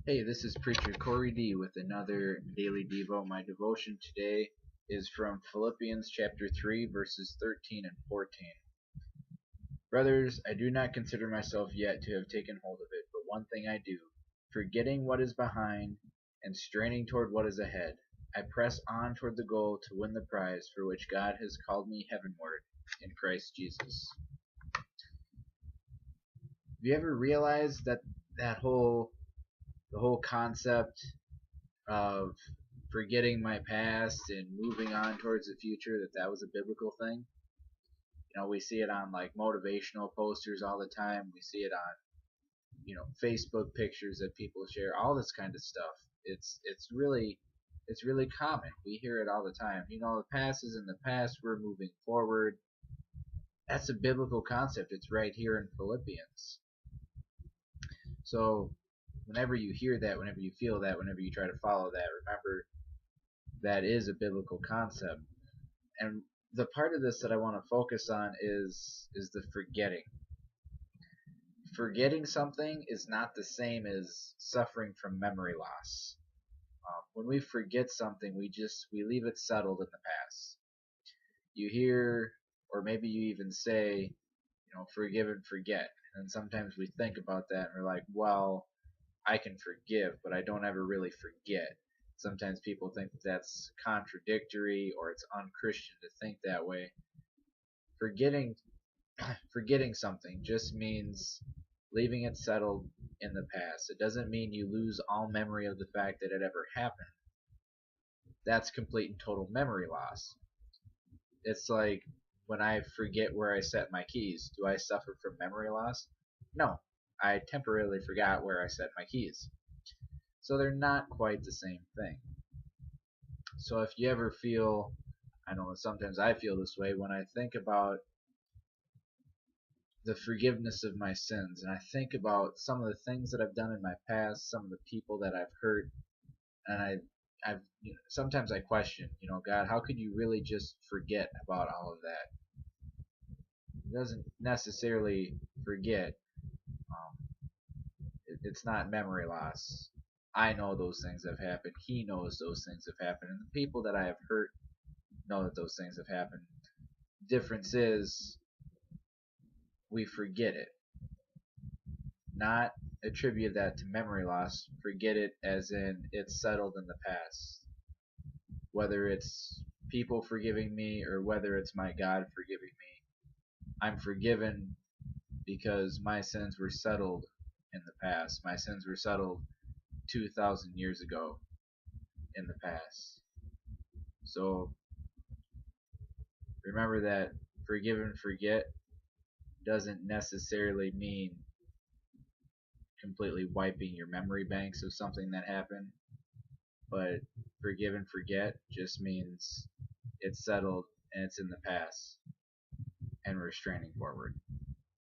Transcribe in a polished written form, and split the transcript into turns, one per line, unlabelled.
Hey, this is Preacher Corey D with another Daily Devo. My devotion today is from Philippians chapter 3, verses 13 and 14. Brothers, I do not consider myself yet to have taken hold of it, but one thing I do, forgetting what is behind and straining toward what is ahead, I press on toward the goal to win the prize for which God has called me heavenward in Christ Jesus. Have you ever realized that the whole concept of forgetting my past and moving on towards the future, that was a biblical thing? We see it on like motivational posters all the time. We see it on Facebook pictures that people share, all this kind of stuff. It's really common. We hear it all the time. The past is in the past, we're moving forward. That's a biblical concept. It's right here in Philippians. So whenever you hear that, whenever you feel that, whenever you try to follow that, remember that is a biblical concept. And the part of this that I want to focus on is the forgetting. Forgetting something is not the same as suffering from memory loss. When we forget something, we leave it settled in the past. You hear, or maybe you even say, forgive and forget. And sometimes we think about that and we're like, well, I can forgive, but I don't ever really forget. Sometimes people think that's contradictory or it's unchristian to think that way. Forgetting something just means leaving it settled in the past. It doesn't mean you lose all memory of the fact that it ever happened. That's complete and total memory loss. It's like when I forget where I set my keys. Do I suffer from memory loss? No. I temporarily forgot where I set my keys. So they're not quite the same thing. So if you ever feel, I know sometimes I feel this way when I think about the forgiveness of my sins, and I think about some of the things that I've done in my past, some of the people that I've hurt, and I've sometimes I question, God, how could you really just forget about all of that? He doesn't necessarily forget. It's not memory loss. I know those things have happened. He knows those things have happened, and the people that I have hurt know that those things have happened. Difference is we forget it. Not attribute that to memory loss. Forget it as in it's settled in the past. Whether it's people forgiving me or whether it's my God forgiving me, I'm forgiven because my sins were settled in the past. My sins were settled 2,000 years ago in the past. So remember that forgive and forget doesn't necessarily mean completely wiping your memory banks of something that happened, but forgive and forget just means it's settled and it's in the past and we're straining forward.